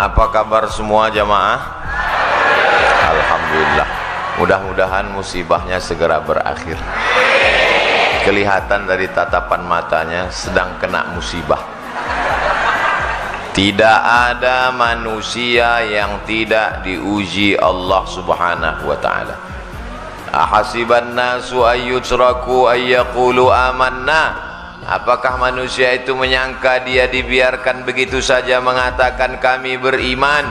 Apa kabar semua jamaah? Alhamdulillah. Mudah-mudahan musibahnya segera berakhir. Kelihatan dari tatapan matanya sedang kena musibah. Tidak ada manusia yang tidak diuji Allah Subhanahu wa ta'ala. Ahasiban nasu ayyutraku ayyaqulu amanna. Apakah manusia itu menyangka dia dibiarkan begitu saja mengatakan kami beriman,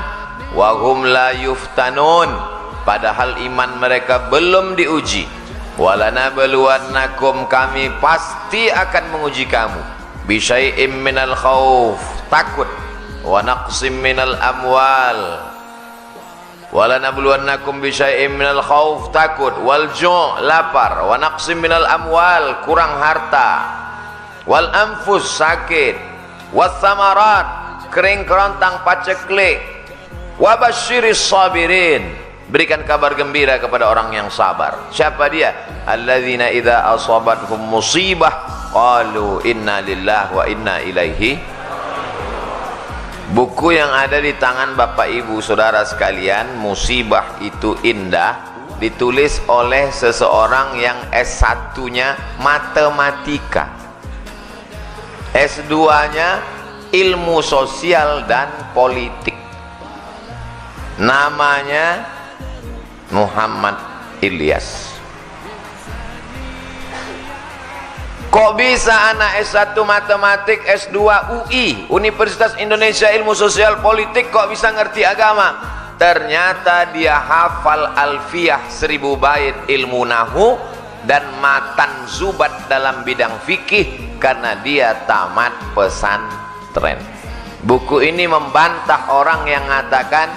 wa hum la yuftanun, padahal iman mereka belum diuji. Walanabluwannakum, kami pasti akan menguji kamu, bisyai'im minal khauf, takut, wa naqsim minal amwal. Walanabluwannakum bisyai'im minal khauf, takut, wal ju', lapar, wa naqsim minal amwal, kurang harta, wal anfus, sakit, was samarat, kering kerontang paceklik, wa basyiris sabirin, berikan kabar gembira kepada orang yang sabar. Siapa dia? Alladzina idza asabathum musibah qalu inna lillahi wa inna ilaihi. Buku yang ada di tangan Bapak Ibu Saudara sekalian, Musibah Itu Indah, ditulis oleh seseorang yang S1-nya matematika, S2-nya ilmu sosial dan politik. Namanya Muhammad Ilyas. Kok bisa anak S1 matematik, S2 UI, Universitas Indonesia Ilmu Sosial Politik, kok bisa ngerti agama? Ternyata dia hafal alfiyah 1000 bait ilmu nahu dan matan zubat dalam bidang fikih karena dia tamat pesantren. Buku ini membantah orang yang mengatakan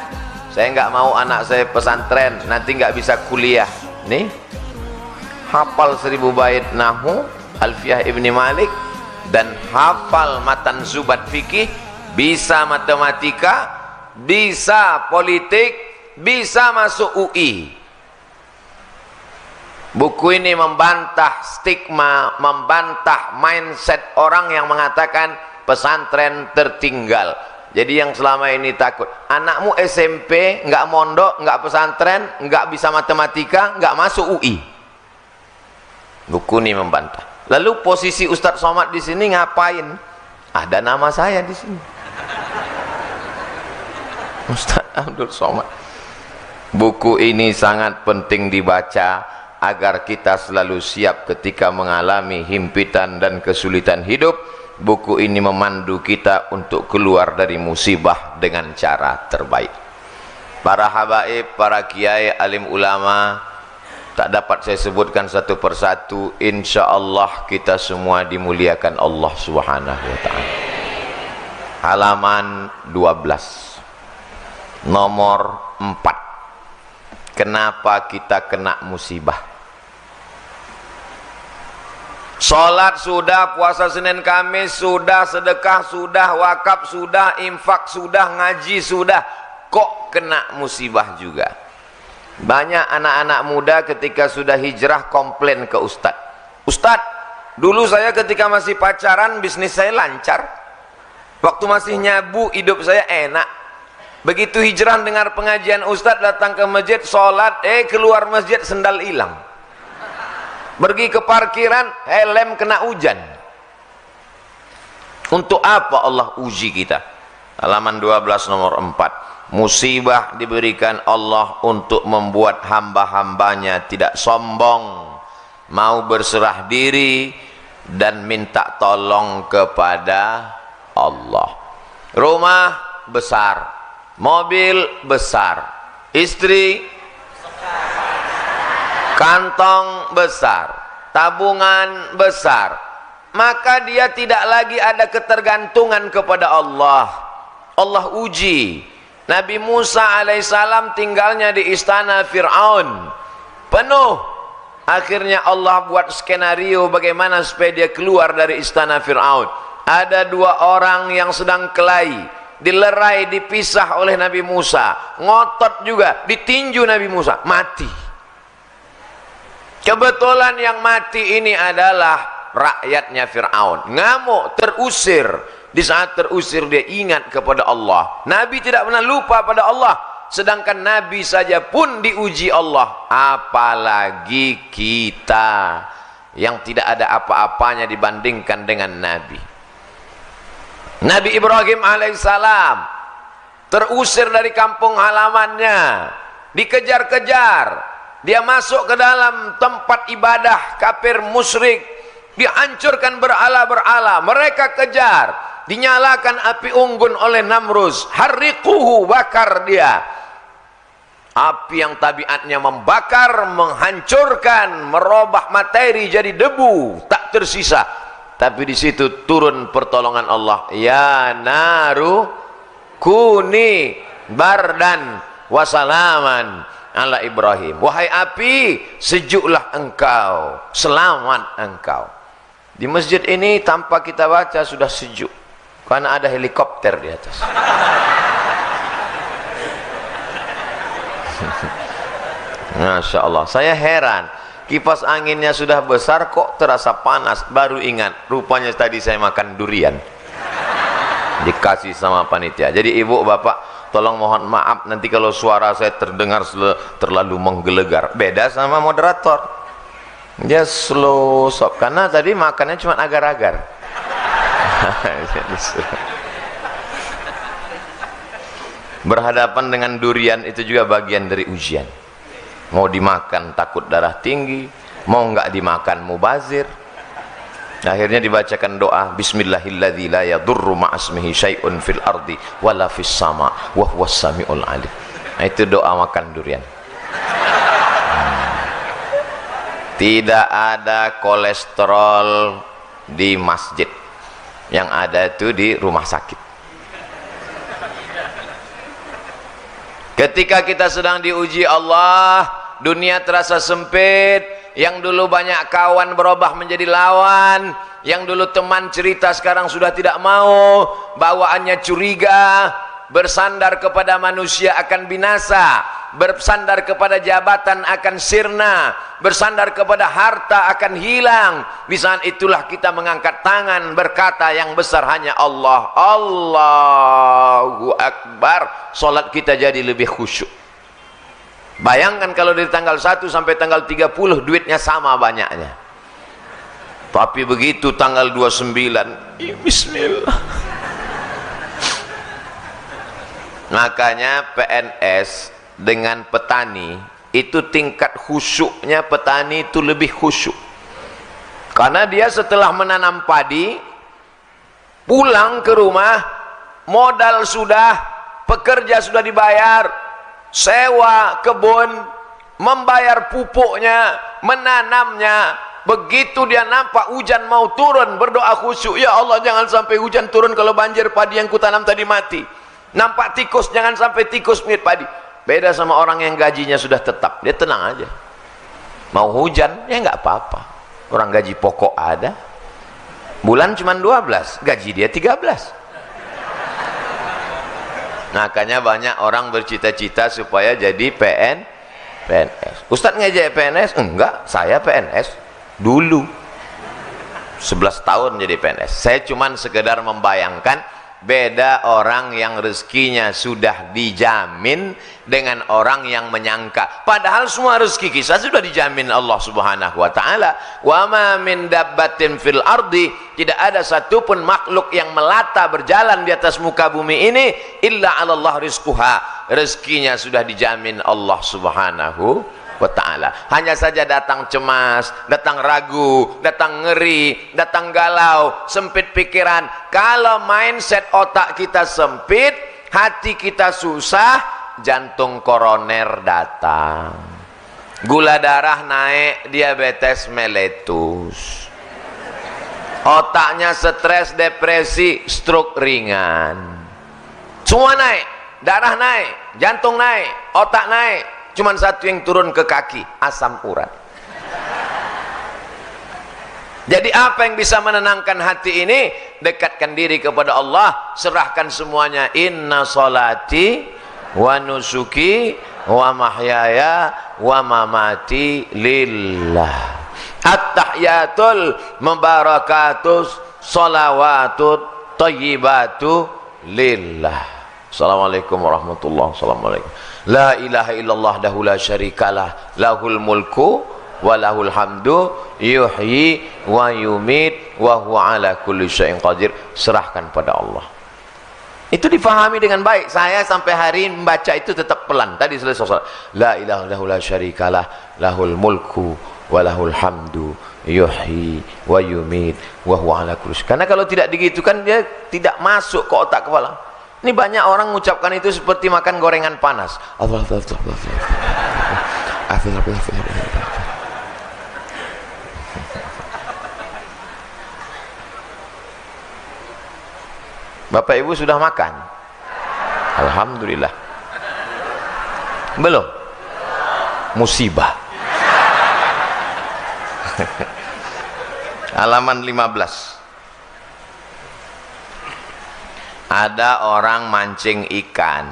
saya nggak mau anak saya pesantren, nanti nggak bisa kuliah. Nih, hafal 1000 bait nahu, alfiyah Ibni Malik, dan hafal matan zubat fikih, bisa matematika, bisa politik, bisa masuk UI. Buku ini membantah stigma, membantah mindset orang yang mengatakan pesantren tertinggal. Jadi yang selama ini takut, anakmu SMP nggak mondok, nggak pesantren, nggak bisa matematika, nggak masuk UI. Buku ini membantah. Lalu posisi Ustadz Somad di sini ngapain? Ada nama saya di sini, Ustadz Abdul Somad. Buku ini sangat penting dibaca agar kita selalu siap ketika mengalami himpitan dan kesulitan hidup. Buku ini memandu kita untuk keluar dari musibah dengan cara terbaik. Para habaib, para kiai, alim ulama, tak dapat saya sebutkan satu persatu. Insya Allah kita semua dimuliakan Allah Subhanahu wa ta'ala. Halaman 12 nomor 4. Kenapa kita kena musibah? Sholat sudah, puasa Senin Kamis sudah, sedekah sudah, wakaf sudah, infak sudah, ngaji sudah, kok kena musibah juga? Banyak anak-anak muda ketika sudah hijrah komplain ke Ustadz, Ustadz, dulu saya ketika masih pacaran bisnis saya lancar, waktu masih nyabu hidup saya enak. Begitu hijrah dengar pengajian Ustadz, datang ke masjid, sholat, keluar masjid sendal hilang. Pergi ke parkiran, helm kena hujan. Untuk apa Allah uji kita? Halaman 12 nomor 4. Musibah diberikan Allah untuk membuat hamba-hambanya tidak sombong, mau berserah diri dan minta tolong kepada Allah. Rumah besar, mobil besar, istri, kantong besar, tabungan besar, maka dia tidak lagi ada ketergantungan kepada Allah. Allah uji. Nabi Musa alaihissalam tinggalnya di istana Fir'aun, penuh. Akhirnya Allah buat skenario bagaimana supaya dia keluar dari istana Fir'aun. Ada 2 orang yang sedang kelahi, dilerai, dipisah oleh Nabi Musa, ngotot juga, ditinju Nabi Musa, mati. Kebetulan yang mati ini adalah rakyatnya Fir'aun, ngamuk, terusir, Di saat terusir dia ingat kepada Allah. Nabi tidak pernah lupa pada Allah. Sedangkan Nabi saja pun diuji Allah. Apalagi kita yang tidak ada apa-apanya dibandingkan dengan Nabi. Nabi Ibrahim alaihissalam terusir dari kampung halamannya. Dikejar-kejar. Dia masuk ke dalam tempat ibadah kafir musyrik. Dihancurkan berhala-berhala. Mereka kejar. Dinyalakan api unggun oleh Namrus. Harriquhu, bakar dia. Api yang tabiatnya membakar, menghancurkan, merubah materi jadi debu, tak tersisa. Tapi di situ turun pertolongan Allah. Ya naru kuni bardan wasalaman ala Ibrahim. Wahai api, sejuklah engkau, selamat engkau. Di masjid ini tanpa kita baca sudah sejuk. Karena ada helikopter di atas. Masya Allah. Saya heran. Kipas anginnya sudah besar kok terasa panas. Baru ingat. Rupanya tadi saya makan durian. Dikasih sama panitia. Jadi ibu bapak tolong mohon maaf. Nanti kalau suara saya terdengar terlalu menggelegar. Beda sama moderator. Dia slow sop. Karena tadi makannya cuma agar-agar. Berhadapan dengan durian itu juga bagian dari ujian. Mau dimakan takut darah tinggi, mau nggak dimakan mubazir. Akhirnya dibacakan doa Bismillahilladzi la yadurru ma'asmihi syai'un fil ardi wala fis sama wa huwas samiul alim. Nah, itu doa makan durian. Tidak ada kolesterol di masjid. Yang ada itu di rumah sakit. Ketika kita sedang diuji Allah, dunia terasa sempit. Yang dulu banyak kawan berubah menjadi lawan. Yang dulu teman cerita sekarang sudah tidak mau. Bawaannya curiga. Bersandar kepada manusia akan binasa. Bersandar kepada jabatan akan sirna. Bersandar kepada harta akan hilang. Di saat itulah kita mengangkat tangan berkata yang besar hanya Allah. Allahu Akbar. Salat kita jadi lebih khusyuk. Bayangkan kalau dari tanggal 1 sampai tanggal 30 duitnya sama banyaknya. Tapi begitu tanggal 29, bismillah. Makanya PNS dengan petani itu tingkat khusyuknya petani itu lebih khusyuk. Karena dia setelah menanam padi pulang ke rumah modal sudah, pekerja sudah dibayar, sewa kebun, membayar pupuknya, menanamnya. Begitu dia nampak hujan mau turun, berdoa khusyuk, ya Allah jangan sampai hujan turun kalau banjir padi yang kutanam tadi mati. Nampak tikus, jangan sampai tikus mirip padi. Beda sama orang yang gajinya sudah tetap, dia tenang aja. Mau hujan, ya nggak apa-apa. Orang gaji pokok ada. Bulan cuma 12, gaji dia 13. Makanya banyak orang bercita-cita supaya jadi PNS. Ustadz ngejek PNS? Enggak, saya PNS dulu. 11 tahun jadi PNS. Saya cuma sekedar membayangkan beda orang yang rezekinya sudah dijamin dengan orang yang menyangka. Padahal semua rezeki kita sudah dijamin Allah Subhanahu wa taala. Wa ma min dabbatin fil ardi, tidak ada satupun makhluk yang melata berjalan di atas muka bumi ini illa 'ala Allah rizquha. Rezekinya sudah dijamin Allah Subhanahu wa ta'ala. Hanya saja datang cemas, datang ragu, datang ngeri, datang galau, sempit pikiran. Kalau mindset otak kita sempit, hati kita susah, jantung koroner datang, gula darah naik, diabetes meletus, otaknya stres, depresi, stroke ringan, semua naik, darah naik, jantung naik, otak naik. Cuman satu yang turun ke kaki, asam urat. Jadi apa yang bisa menenangkan hati ini? Dekatkan diri kepada Allah, serahkan semuanya. Inna salati wa nusuki wa mahyaya wa mamati lillah. At-tahiyatul mubarakatus salawatut thayyibatu lillah. Assalamualaikum warahmatullahi wabarakatuh. Assalamualaikum. La ilaha illallah dahu la syarikalah lahul mulku wa lahul hamdu yuhyi wa yumit wa huwa ala kulli syai'in qadir. Serahkan pada Allah. Itu difahami dengan baik. Saya sampai hari ini membaca itu tetap pelan. Tadi selesai salat. La ilaha illallah la syarikalah lahul mulku wa lahul hamdu yuhyi wa yumit wa huwa ala kulli syai'in. Karena kalau tidak digitukan dia tidak masuk ke otak kepala. Ini banyak orang mengucapkan itu seperti makan gorengan panas. Bapak Ibu sudah makan? Alhamdulillah. Belum? Musibah. Halaman 15. Ada orang mancing ikan.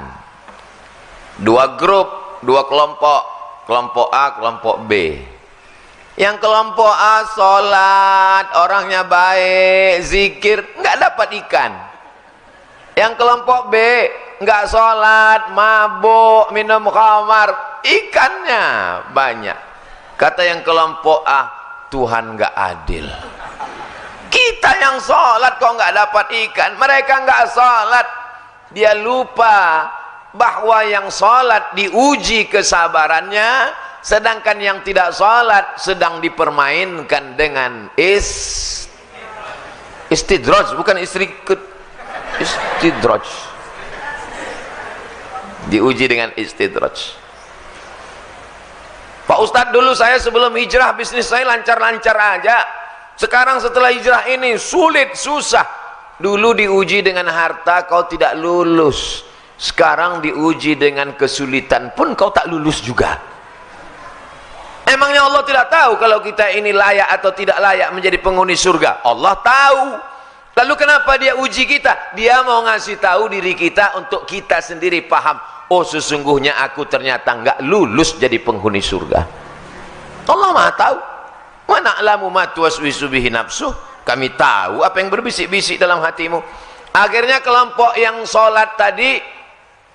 Dua grup, dua kelompok. Kelompok A, kelompok B. Yang kelompok A sholat, orangnya baik, zikir, nggak dapat ikan. Yang kelompok B nggak sholat, mabuk, minum khamar, ikannya banyak. Kata yang kelompok A, Tuhan nggak adil. Kita yang sholat kok nggak dapat ikan, mereka nggak sholat. Dia lupa bahwa yang sholat diuji kesabarannya, sedangkan yang tidak sholat sedang dipermainkan dengan istidraj, bukan istidraj. Diuji dengan istidraj. Pak Ustadz, dulu saya sebelum hijrah bisnis saya lancar-lancar aja. Sekarang setelah hijrah ini sulit, susah. Dulu diuji dengan harta kau tidak lulus. Sekarang diuji dengan kesulitan pun kau tak lulus juga. Emangnya Allah tidak tahu kalau kita ini layak atau tidak layak menjadi penghuni surga? Allah tahu. Lalu kenapa dia uji kita? Dia mau ngasih tahu diri kita untuk kita sendiri paham. Oh, sesungguhnya aku ternyata nggak lulus jadi penghuni surga. Allah Maha tahu. Wa na'lamu ma tuwaswisu bihi nafsuh. Kami tahu apa yang berbisik-bisik dalam hatimu. Akhirnya kelompok yang sholat tadi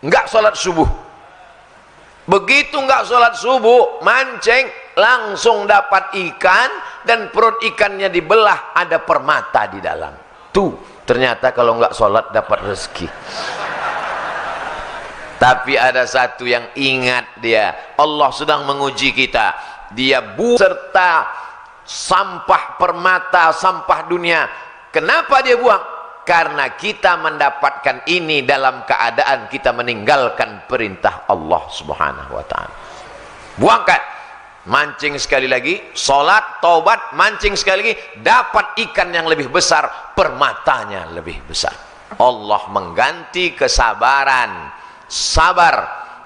nggak sholat subuh. Begitu nggak sholat subuh, mancing, langsung dapat ikan dan perut ikannya dibelah, ada permata di dalam. Tuh, ternyata kalau nggak sholat dapat rezeki. Tapi ada satu yang ingat dia, Allah sedang menguji kita. Dia serta sampah permata, sampah dunia. Kenapa dia buang? Karena kita mendapatkan ini dalam keadaan kita meninggalkan perintah Allah Subhanahu wa ta'ala. Buangkan, mancing sekali lagi, sholat, taubat, mancing sekali lagi, dapat ikan yang lebih besar, permatanya lebih besar. Allah mengganti kesabaran. Sabar.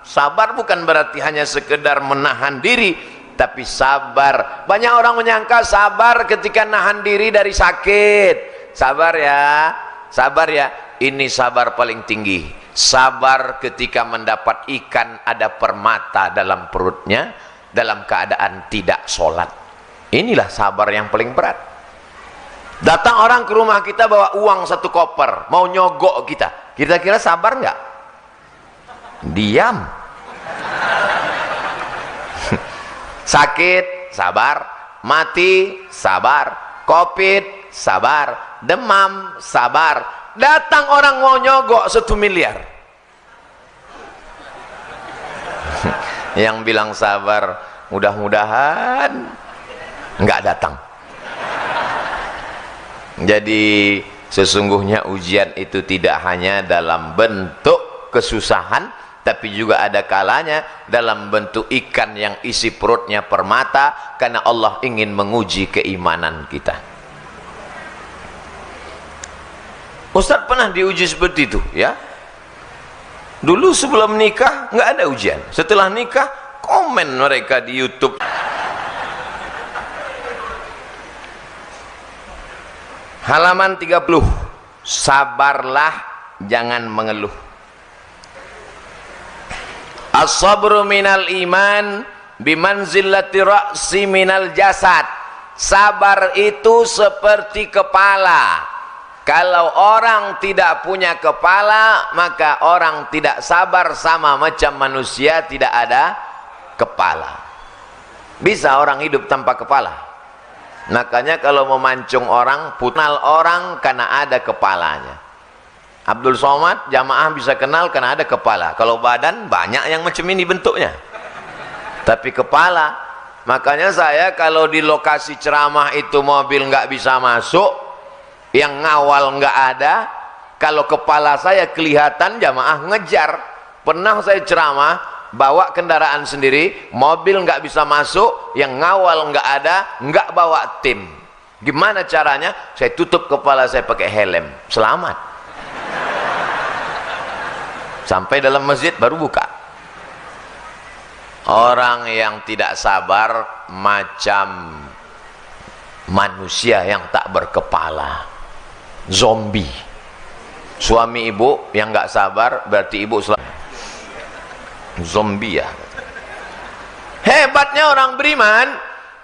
Sabar bukan berarti hanya sekedar menahan diri, tapi sabar. Banyak orang menyangka sabar ketika nahan diri dari sakit. Sabar ya, sabar ya. Ini sabar paling tinggi. Sabar ketika mendapat ikan ada permata dalam perutnya, dalam keadaan tidak sholat. Inilah sabar yang paling berat. Datang orang ke rumah kita bawa uang 1 koper, mau nyogok kita. Kira-kira sabar nggak? Diam. Sakit, sabar. Mati, sabar. Covid, sabar. Demam, sabar. Datang orang mau nyogok 1 miliar. Yang bilang sabar, mudah-mudahan nggak datang. Jadi sesungguhnya ujian itu tidak hanya dalam bentuk kesusahan, tapi juga ada kalanya dalam bentuk ikan yang isi perutnya permata, karena Allah ingin menguji keimanan kita. Ustadz pernah diuji seperti itu ya. Dulu sebelum nikah nggak ada ujian, setelah nikah komen mereka di YouTube. Halaman 30. Sabarlah, jangan mengeluh. As-sabru minal iman bimanzilati ra'si minal jasad. Sabar itu seperti kepala. Kalau orang tidak punya kepala, maka orang tidak sabar, sama macam manusia tidak ada kepala. Bisa orang hidup tanpa kepala? Makanya kalau memancung orang, kenal orang karena ada kepalanya. Abdul Somad jamaah bisa kenal karena ada kepala. Kalau badan banyak yang macam ini bentuknya, tapi kepala. Makanya saya kalau di lokasi ceramah itu mobil nggak bisa masuk, yang ngawal nggak ada, kalau kepala saya kelihatan jamaah ngejar. Pernah saya ceramah bawa kendaraan sendiri, mobil nggak bisa masuk, yang ngawal nggak ada, nggak bawa tim. Gimana caranya? Saya tutup kepala saya pakai helm, selamat. Sampai dalam masjid baru buka. Orang yang tidak sabar macam manusia yang tak berkepala, zombie. Suami ibu yang nggak sabar berarti ibu zombie ya. Hebatnya orang beriman,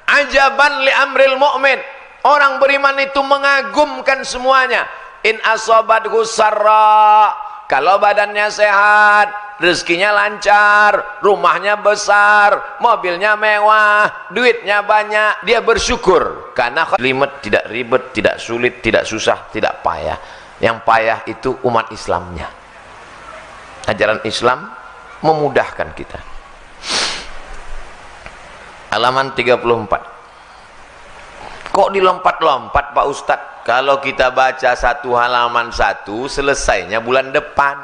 ajaban li amril mu'min. Orang beriman itu mengagumkan semuanya. In asobathu sarra, kalau badannya sehat, rezekinya lancar, rumahnya besar, mobilnya mewah, duitnya banyak, dia bersyukur karena tidak ribet, tidak sulit, tidak susah, tidak payah. Yang payah itu umat Islamnya. Ajaran Islam memudahkan kita. Halaman 34. Kok dilompat-lompat Pak Ustadz? Kalau kita baca satu halaman satu, selesainya bulan depan.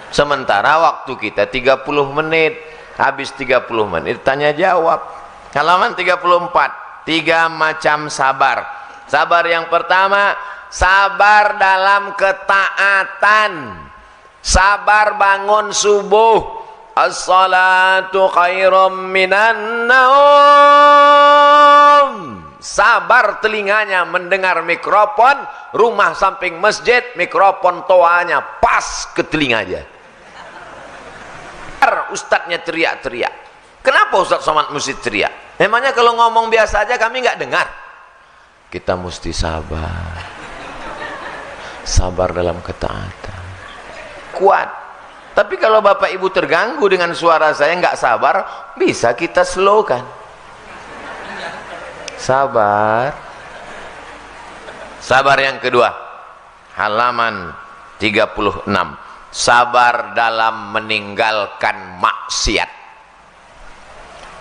Sementara waktu kita 30 menit. Habis 30 menit tanya jawab. Halaman 34. 3 macam sabar. Sabar yang pertama, sabar dalam ketaatan. Sabar bangun subuh. As-salatu khairum minan naum. Sabar telinganya mendengar mikrofon, rumah samping masjid, mikrofon toanya pas ke telinganya. Ustadznya teriak-teriak. Kenapa Ustadz Somad mesti teriak? Memangnya kalau ngomong biasa aja kami nggak dengar? Kita mesti sabar. Sabar dalam ketaatan. Kuat. Tapi kalau bapak ibu terganggu dengan suara saya nggak sabar, bisa kita slowkan. Sabar. Sabar yang kedua, halaman 36. Sabar dalam meninggalkan maksiat.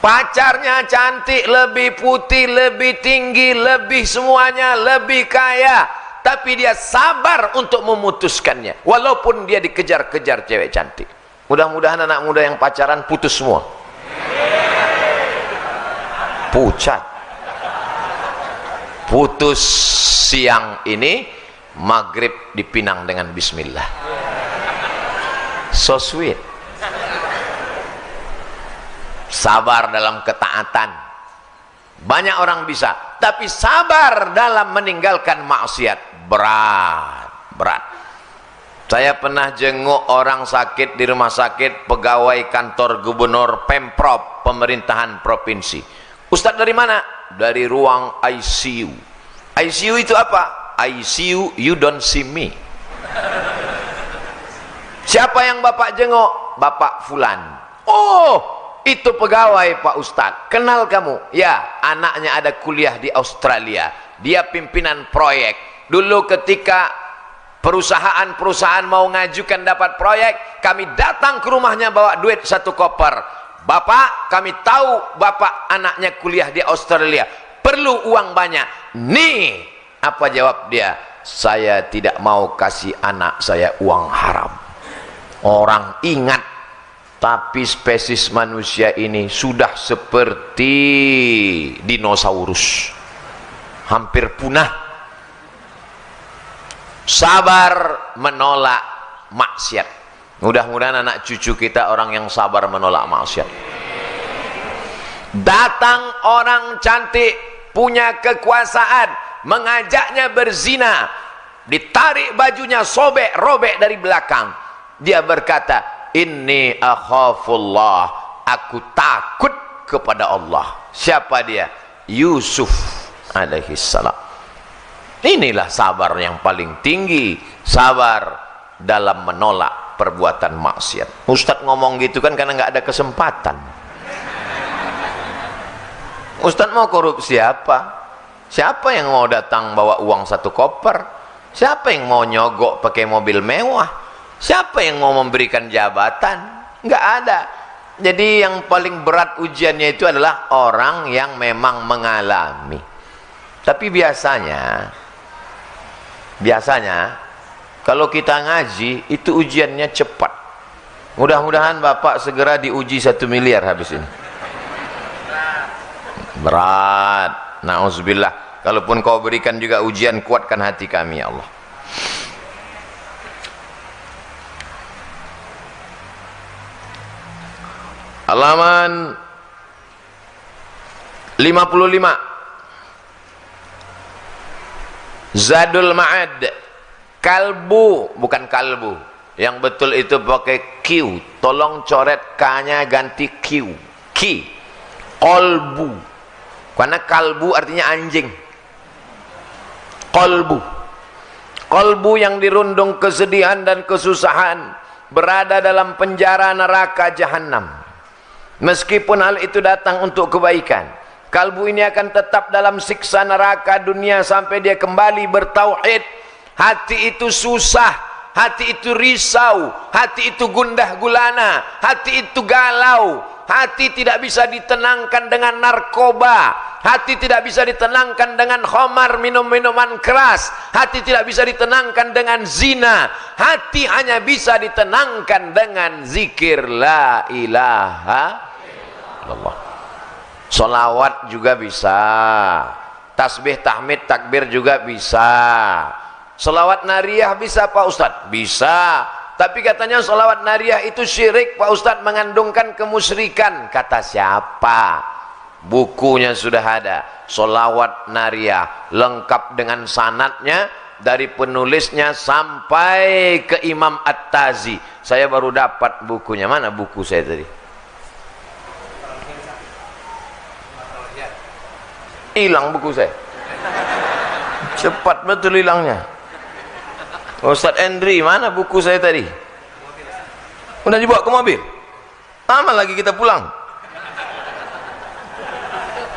Pacarnya cantik, lebih putih, lebih tinggi, lebih semuanya, lebih kaya, tapi dia sabar untuk memutuskannya walaupun dia dikejar-kejar cewek cantik. Mudah-mudahan anak muda yang pacaran putus semua. Pucat. Putus siang ini, maghrib dipinang dengan bismillah. So sweet. Sabar dalam ketaatan. Banyak orang bisa, tapi sabar dalam meninggalkan maksiat berat. Saya pernah jenguk orang sakit di rumah sakit, pegawai kantor gubernur Pemprov, pemerintahan provinsi. Ustadz dari mana? Dari ruang ICU. ICU itu apa? ICU, you don't see me. Siapa yang bapak jenguk? Bapak Fulan. Oh, itu pegawai Pak Ustadz. Kenal kamu? Ya, anaknya ada kuliah di Australia. Dia pimpinan proyek. Dulu ketika perusahaan-perusahaan mau ngajukan dapat proyek, kami datang ke rumahnya bawa duit 1 koper. Bapak, kami tahu bapak anaknya kuliah di Australia, perlu uang banyak. Nih, apa jawab dia? Saya tidak mau kasih anak saya uang haram. Orang ingat, tapi spesies manusia ini sudah seperti dinosaurus, hampir punah. Sabar menolak maksiat. Mudah-mudahan anak cucu kita orang yang sabar menolak maksiat. Datang orang cantik, punya kekuasaan, mengajaknya berzina, ditarik bajunya, sobek, robek dari belakang. Dia berkata, inni akhafullah, aku takut kepada Allah. Siapa dia? Yusuf alaihissalam. Inilah sabar yang paling tinggi, sabar dalam menolak perbuatan maksiat. Ustadz ngomong gitu kan karena nggak ada kesempatan. Ustadz mau korupsi apa? Siapa yang mau datang bawa uang 1 koper? Siapa yang mau nyogok pakai mobil mewah? Siapa yang mau memberikan jabatan? Nggak ada. Jadi yang paling berat ujiannya itu adalah orang yang memang mengalami. Tapi biasanya kalau kita ngaji itu ujiannya cepat. Mudah-mudahan Bapak segera diuji 1 miliar habis ini. Berat. Na'udzubillah. Kalaupun kau berikan juga ujian, kuatkan hati kami ya Allah. Halaman 55. Zadul Ma'ad. Kalbu, bukan kalbu. Yang betul itu pakai Q. Tolong coret K-nya ganti Q. Ki. Kolbu. Karena kalbu artinya anjing. Kolbu. Kolbu yang dirundung kesedihan dan kesusahan, berada dalam penjara neraka jahanam. Meskipun hal itu datang untuk kebaikan, kalbu ini akan tetap dalam siksa neraka dunia sampai dia kembali bertauhid. Hati itu susah, hati itu risau, hati itu gundah gulana, hati itu galau, hati tidak bisa ditenangkan dengan narkoba, hati tidak bisa ditenangkan dengan khamar, minum-minuman keras, hati tidak bisa ditenangkan dengan zina, hati hanya bisa ditenangkan dengan zikir la ilaha Allah. Solawat juga bisa, tasbih, tahmid, takbir juga bisa. Solawat nariyah bisa Pak Ustadz? Bisa. Tapi katanya solawat nariyah itu syirik Pak Ustadz, mengandungkan kemusyrikan. Kata siapa? Bukunya sudah ada. Solawat nariyah lengkap dengan sanadnya dari penulisnya sampai ke Imam At-Tazi. Saya baru dapat bukunya. Mana buku saya tadi? Hilang buku saya. Cepat betul hilangnya. Ustadz Endri, mana buku saya tadi? Udah dibawa ke mobil? Lama lagi kita pulang.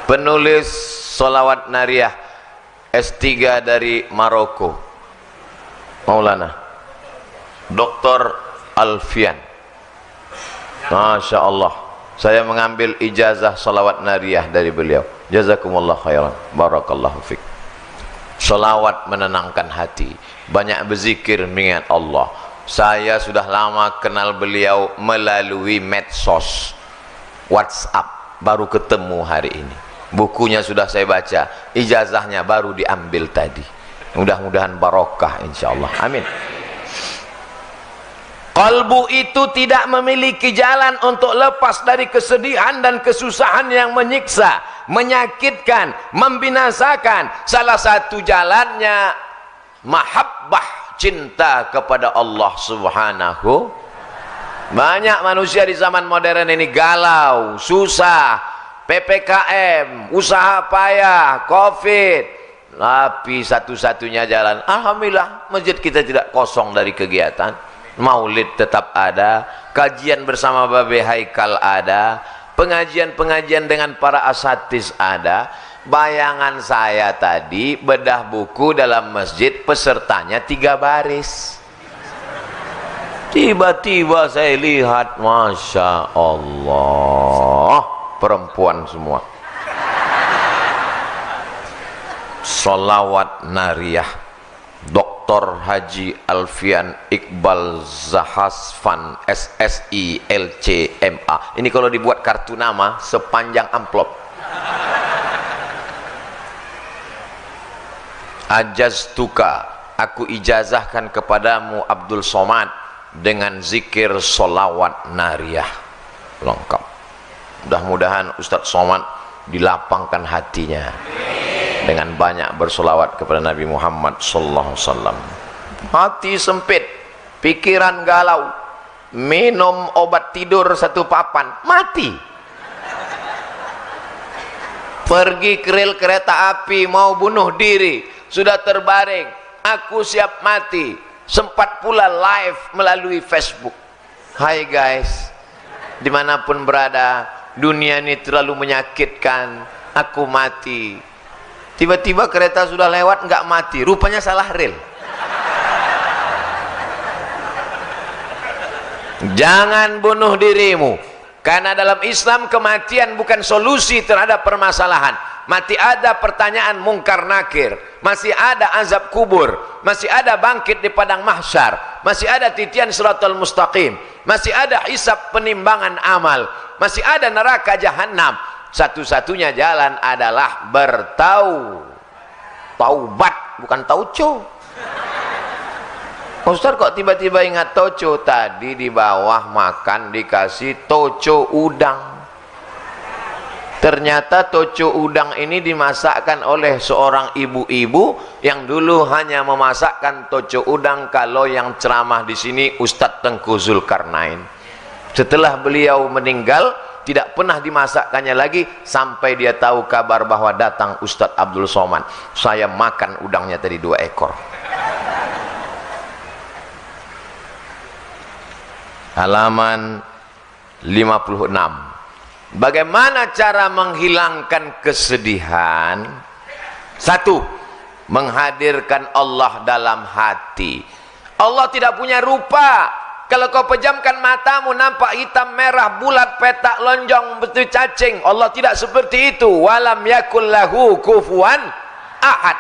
Penulis solawat nariyah S3 dari Maroko, Maulana Dr. Alfian. Masya Allah, saya mengambil ijazah solawat nariyah dari beliau. Jazakumullah khairan, barakallahu fiqh. Solawat menenangkan hati, banyak berzikir mengingat Allah. Saya sudah lama kenal beliau melalui medsos, WhatsApp, baru ketemu hari ini. Bukunya sudah saya baca, ijazahnya baru diambil tadi. Mudah-mudahan barokah insyaallah, amin. Kalbu itu tidak memiliki jalan untuk lepas dari kesedihan dan kesusahan yang menyiksa, menyakitkan, membinasakan. Salah satu jalannya mahabbah, cinta kepada Allah Subhanahu. Banyak manusia di zaman modern ini galau, susah, PPKM, usaha payah, Covid. Tapi satu-satunya jalan, alhamdulillah, masjid kita tidak kosong dari kegiatan. Maulid tetap ada, kajian bersama Babe Haikal ada, pengajian-pengajian dengan para asatiz ada. Bayangan saya tadi bedah buku dalam masjid, pesertanya 3 baris. Tiba-tiba saya lihat, Masya Allah, perempuan semua. Solawat nariyah Dr. Haji Alfian Iqbal Zahasfan SSI LCMA. Ini kalau dibuat kartu nama sepanjang amplop. Ajaztuka, aku ijazahkan kepadamu Abdul Somad dengan zikir solawat nariyah lengkap. Mudah-mudahan Ustadz Somad dilapangkan hatinya dengan banyak bersolawat kepada Nabi Muhammad sallallahu alaihi wasallam. Hati sempit, pikiran galau, minum obat tidur 1 papan, mati. Pergi ke rel kereta api mau bunuh diri, sudah terbaring, aku siap mati. Sempat pula live melalui Facebook. Hai guys, dimanapun berada, dunia ini terlalu menyakitkan, aku mati. Tiba-tiba kereta sudah lewat, nggak mati, rupanya salah rel. Jangan bunuh dirimu, karena dalam Islam kematian bukan solusi terhadap permasalahan. Masih ada pertanyaan mungkar nakir, masih ada azab kubur, masih ada bangkit di padang mahsyar, masih ada titian siratal mustaqim, masih ada hisab penimbangan amal, masih ada neraka jahanam. Satu-satunya jalan adalah taubat, bukan tauco. Ustaz kok tiba-tiba ingat toco? Tadi di bawah makan dikasih toco udang. Ternyata toco udang ini dimasakkan oleh seorang ibu-ibu yang dulu hanya memasakkan toco udang kalau yang ceramah di sini Ustadz Tengku Zulkarnain. Setelah beliau meninggal, tidak pernah dimasakkannya lagi sampai dia tahu kabar bahwa datang Ustadz Abdul Somad. Saya makan udangnya tadi 2 ekor. Halaman 56. Bagaimana cara menghilangkan kesedihan? 1. Menghadirkan Allah dalam hati. Allah tidak punya rupa. Kalau kau pejamkan matamu nampak hitam, merah, bulat, petak, lonjong, betul cacing. Allah tidak seperti itu. Walam yakul lahu kufuwan ahad.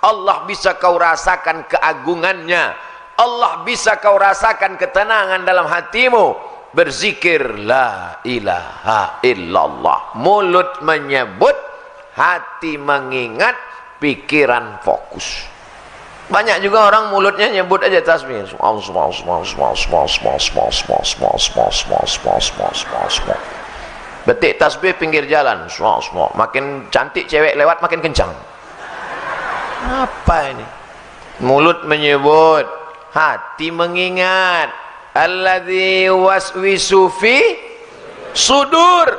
Allah bisa kau rasakan keagungannya. Allah bisa kau rasakan ketenangan dalam hatimu. Berzikir la ilaha illallah, mulut menyebut, hati mengingat, pikiran fokus. Banyak juga orang mulutnya nyebut aja tasbih, betik tasbih pinggir jalan, makin cantik cewek lewat makin kencang. Apa ini? Mulut menyebut, hati mengingat. Alladzi waswisu fi sudur.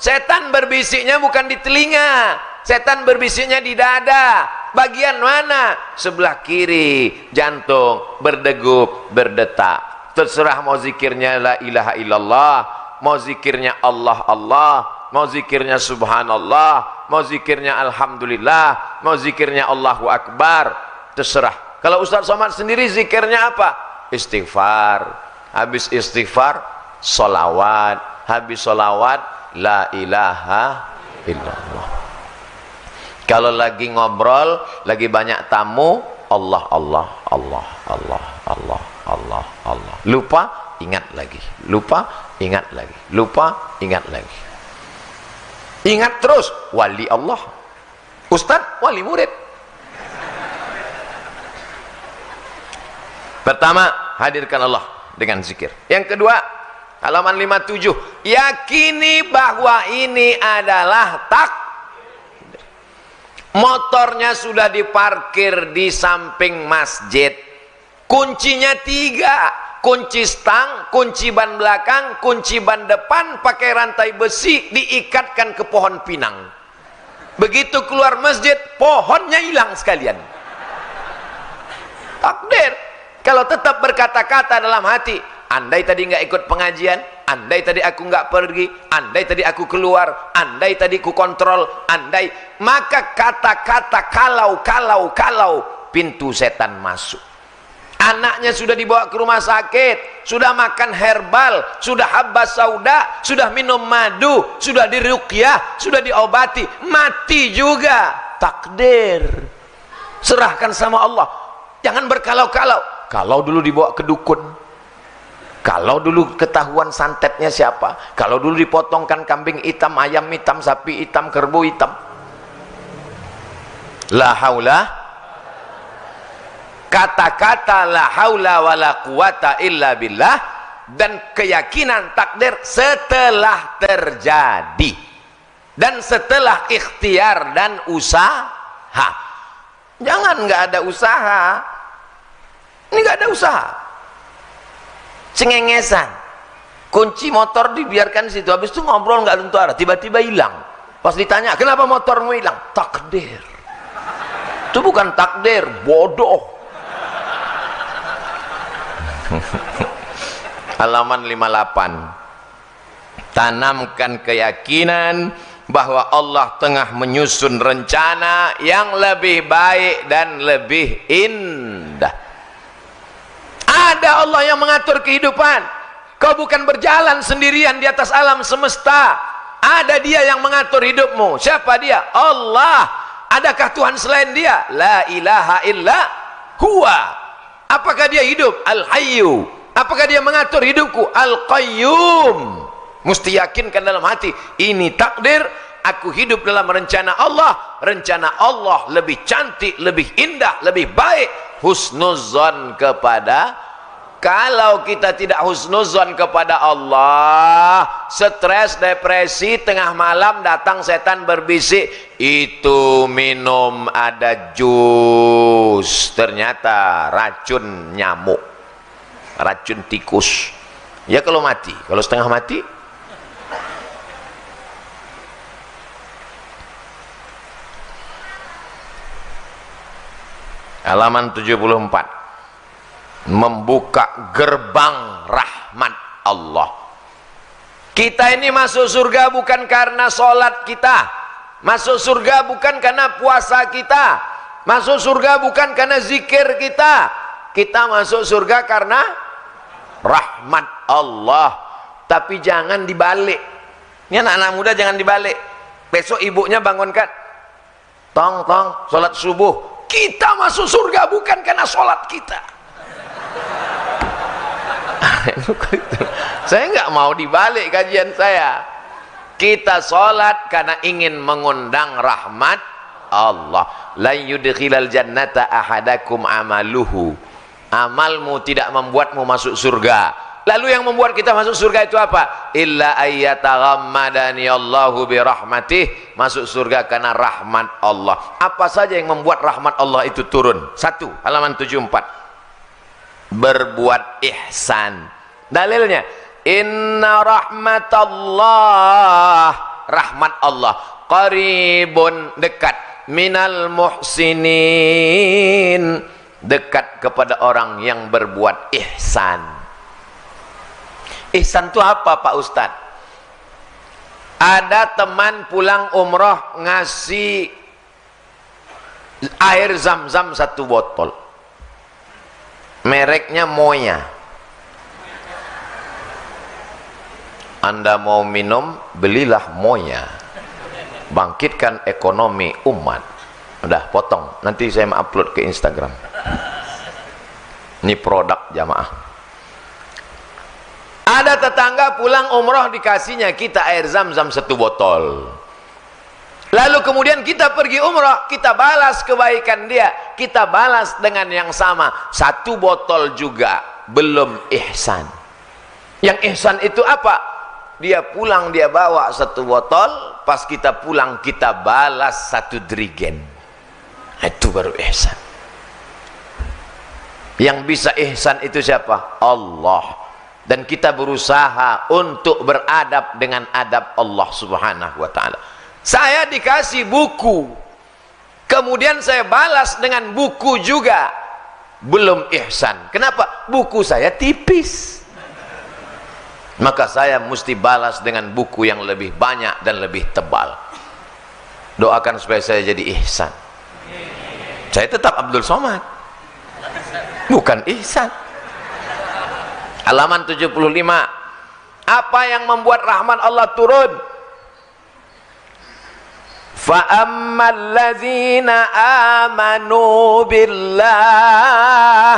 Setan berbisiknya bukan di telinga, setan berbisiknya di dada. Bagian mana? Sebelah kiri, jantung berdegup, berdetak. Terserah mau zikirnya la ilaha illallah, mau zikirnya Allah Allah, mau zikirnya subhanallah, mau zikirnya alhamdulillah, mau zikirnya Allahu akbar, terserah. Kalau Ustaz Somad sendiri zikirnya apa? Istighfar. Habis istighfar, solawat. Habis solawat, la ilaha illallah. Kalau lagi ngobrol, lagi banyak tamu, Allah Allah Allah Allah Allah Allah Allah. Lupa, ingat lagi. Lupa, ingat lagi. Lupa, ingat lagi. Ingat terus, wali Allah. Ustadz, wali murid. Pertama, hadirkan Allah dengan zikir. Yang kedua, halaman 57, yakini bahwa ini adalah motornya sudah diparkir di samping masjid, kuncinya 3, kunci stang, kunci ban belakang, kunci ban depan, pakai rantai besi, diikatkan ke pohon pinang. Begitu keluar masjid, pohonnya hilang sekalian. Takdir. Kalau tetap berkata-kata dalam hati, andai tadi nggak ikut pengajian, andai tadi aku nggak pergi, andai tadi aku keluar, andai tadi aku kontrol, andai, maka kata-kata kalau pintu setan masuk. Anaknya sudah dibawa ke rumah sakit, sudah makan herbal, sudah habbas sauda, sudah minum madu, sudah diruqyah, sudah diobati, mati juga. Takdir. Serahkan sama Allah. Jangan berkalau-kalau. Kalau dulu dibawa ke dukun, kalau dulu ketahuan santetnya siapa, kalau dulu dipotongkan kambing hitam, ayam hitam, sapi hitam, kerbau hitam. La haula, kata-kata la haula wala quwata illa billah, dan keyakinan takdir setelah terjadi dan setelah ikhtiar dan usaha. Jangan nggak ada usaha. Ini nggak ada usaha, cengengesan. Kunci motor dibiarkan di situ, habis itu ngobrol nggak tentu arah, tiba-tiba hilang. Pas ditanya kenapa motormu hilang, takdir. Itu bukan takdir, bodoh. Halaman 58. Tanamkan keyakinan bahwa Allah tengah menyusun rencana yang lebih baik dan lebih indah. Ada Allah yang mengatur kehidupan. Kau bukan berjalan sendirian di atas alam semesta. Ada Dia yang mengatur hidupmu. Siapa Dia? Allah. Adakah Tuhan selain Dia? La ilaha illa huwa. Apakah Dia hidup? Al-Hayyu. Apakah Dia mengatur hidupku? Al-Qayyum. Mesti yakinkan dalam hati, ini takdir, aku hidup dalam rencana Allah. Rencana Allah lebih cantik, lebih indah, lebih baik. Husnuzon kepada, kalau kita tidak husnuzon kepada Allah, stres, depresi, tengah malam datang setan berbisik, itu minum ada jus, ternyata racun nyamuk, racun tikus. Ya kalau mati, kalau setengah mati. Halaman 74. Membuka gerbang rahmat Allah. Kita ini masuk surga bukan karena sholat kita, masuk surga bukan karena puasa kita, masuk surga bukan karena zikir kita. Kita masuk surga karena rahmat Allah. Tapi jangan dibalik. Ini anak-anak muda jangan dibalik. Besok ibunya bangunkan, tong sholat subuh. Kita masuk surga bukan karena sholat kita. Saya nggak mau dibalik kajian saya. Kita sholat karena ingin mengundang rahmat Allah. La yudkhilal jannata ahadakum amaluhu. Amalmu tidak membuatmu masuk surga. Lalu yang membuat kita masuk surga itu apa? Illa ayyataghammadani Allahu birahmatih. Masuk surga karena rahmat Allah. Apa saja yang membuat rahmat Allah itu turun? 1, halaman 74. Berbuat ihsan. Dalilnya, inna rahmatallah, rahmat Allah qaribun, dekat, minal muhsinin, dekat kepada orang yang berbuat ihsan. Ihsan itu apa Pak Ustadz? Ada teman pulang umroh ngasih air zam-zam 1 botol, mereknya Moya. Anda mau minum, belilah Moya, bangkitkan ekonomi umat. Udah potong, nanti saya mau upload ke Instagram. Ini produk jamaah. Ada tetangga pulang umroh dikasihnya kita air zam-zam 1 botol. Lalu kemudian kita pergi umroh, kita balas kebaikan dia, kita balas dengan yang sama 1 botol juga, belum ihsan. Yang ihsan itu apa? Dia pulang, dia bawa 1 botol, pas kita pulang kita balas 1 drigen. Itu baru ihsan. Yang bisa ihsan itu siapa? Allah. Dan kita berusaha untuk beradab dengan adab Allah subhanahu wa ta'ala. Saya dikasih buku, kemudian saya balas dengan buku juga, belum ihsan. Kenapa? Buku saya tipis, maka saya mesti balas dengan buku yang lebih banyak dan lebih tebal. Doakan supaya saya jadi ihsan. Saya tetap Abdul Somad, bukan ihsan. Halaman 75. Apa yang membuat rahmat Allah turun? Fa ammal ladzina amanu billah,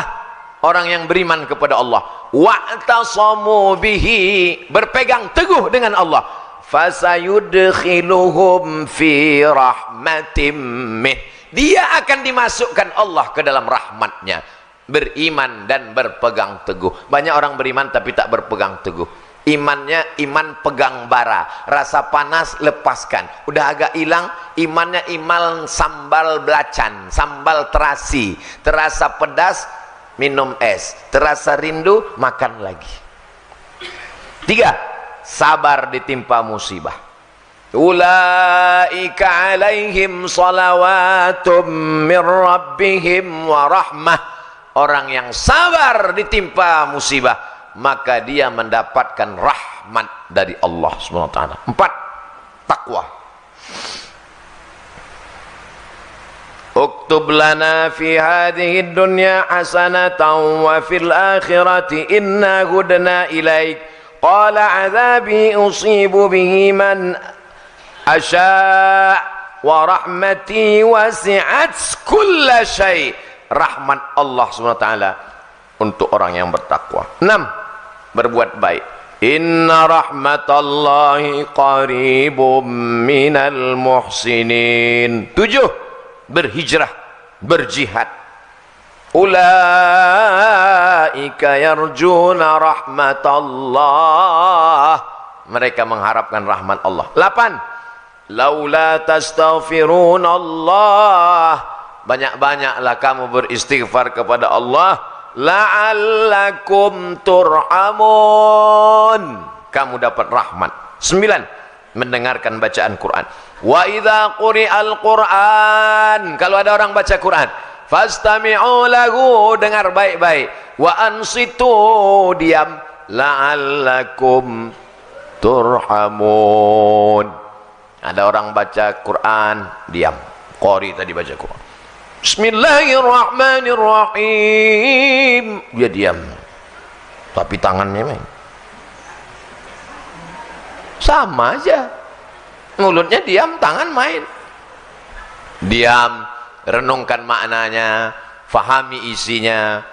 orang yang beriman kepada Allah, wa'tasamu bihi, berpegang teguh dengan Allah, fasayudkhiluhum fi rahmatim min, dia akan dimasukkan Allah ke dalam rahmatnya. Beriman dan berpegang teguh. Banyak orang beriman tapi tak berpegang teguh. Imannya iman pegang bara, rasa panas lepaskan, udah agak hilang imannya, iman sambal belacan, sambal terasi, terasa pedas minum es, terasa rindu makan lagi. 3, sabar ditimpa musibah. ulaika alaihim salawatum min rabbihim wa rahmah. Orang yang sabar ditimpa musibah, maka dia mendapatkan rahmat dari Allah Subhanahu wa taala. 4, takwa. Uktub lana fi hadhihi dunya hasanatan wa fil akhirati inna hudna ilaik. Qala azabi usibu bihi man asya wa rahmati wasi'at kulla syai. Rahmat Allah Subhanahu wa taala untuk orang yang bertakwa. 6, berbuat baik. Inna rahmatallahi qaribum minal muhsinin. 7, berhijrah, berjihad. Ulaika yarjuna rahmatallah. Mereka mengharapkan rahmat Allah. 8, laula tastaghfirunallah. Banyak-banyaklah kamu beristighfar kepada Allah, la'allakum turhamun. Kamu dapat rahmat. 9, mendengarkan bacaan Quran. Wa idza quri'al Quran, kalau ada orang baca Quran, fastami'u lahu, dengar baik-baik. Wa ansitu, diam. La'allakum turhamun. Ada orang baca Quran, diam. Qari tadi baca Quran, Bismillahirrahmanirrahim, dia diam, tapi tangannya main. Sama aja, mulutnya diam, tangan main. Diam, renungkan maknanya, fahami isinya,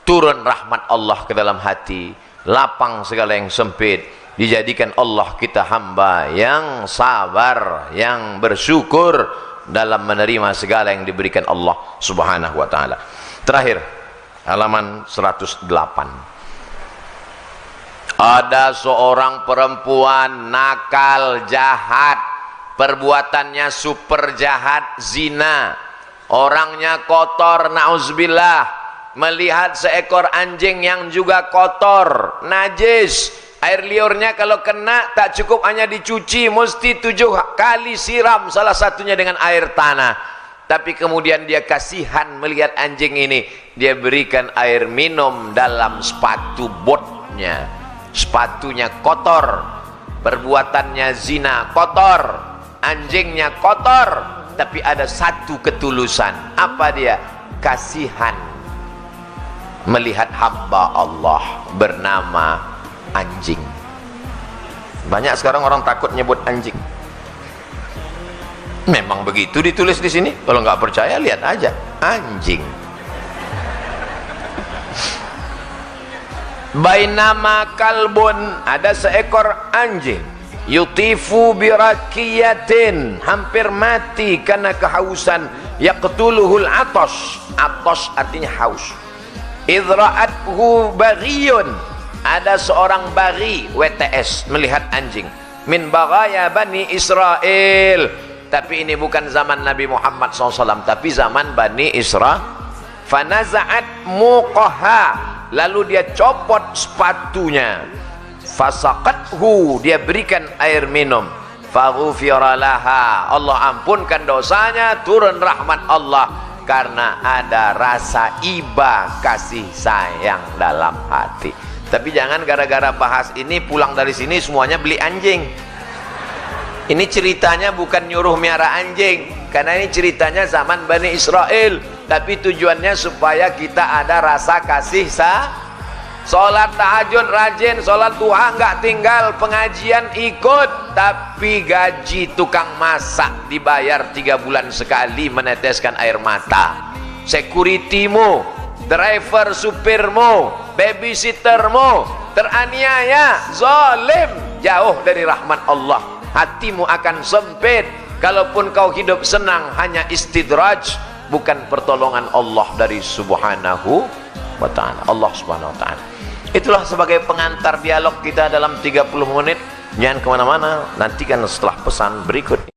turun rahmat Allah ke dalam hati, lapang segala yang sempit. Dijadikan Allah kita hamba yang sabar, yang bersyukur dalam menerima segala yang diberikan Allah Subhanahu wa taala. Terakhir, halaman 108. Ada seorang perempuan nakal, jahat, perbuatannya super jahat, zina, orangnya kotor, nauzubillah, melihat seekor anjing yang juga kotor, najis, air liurnya kalau kena tak cukup hanya dicuci, mesti 7 kali siram, salah satunya dengan air tanah. Tapi kemudian dia kasihan melihat anjing ini, dia berikan air minum dalam sepatu botnya. Sepatunya kotor, perbuatannya zina, kotor, anjingnya kotor, tapi ada satu ketulusan. Apa dia? Kasihan melihat hamba Allah bernama anjing. Banyak sekarang orang takut nyebut anjing. Memang begitu ditulis di sini. Kalau nggak percaya lihat aja, anjing. Bainama kalbun, ada seekor anjing, yutifu birakiyatin, hampir mati karena kehausan, yaqtuluhul atos. Atos artinya haus. Idra'athu baghiyun, ada seorang baghi, WTS, melihat anjing, min baghaya Bani Israel. Tapi ini bukan zaman Nabi Muhammad SAW, tapi zaman Bani Israel. Fanaza'at muqaha, lalu dia copot sepatunya. Fasaqathu, dia berikan air minum. Faghufira laha, Allah ampunkan dosanya, turun rahmat Allah, karena ada rasa iba, kasih sayang dalam hati. Tapi jangan gara-gara bahas ini pulang dari sini semuanya beli anjing. Ini ceritanya bukan nyuruh miara anjing, karena ini ceritanya zaman Bani Israel, tapi tujuannya supaya kita ada rasa kasih sholat tahajud rajin, sholat duha nggak tinggal, pengajian ikut, tapi gaji tukang masak dibayar 3 bulan sekali, meneteskan air mata. Securitymu, driver supirmu, babysittermu teraniaya, zalim, jauh dari rahmat Allah. Hatimu akan sempit. Kalaupun kau hidup senang, hanya istidraj, bukan pertolongan Allah dari Subhanahu wa ta'ala. Allah Subhanahu wa ta'ala. Itulah sebagai pengantar dialog kita dalam 30 menit. Jangan kemana-mana, nantikan setelah pesan berikut ini.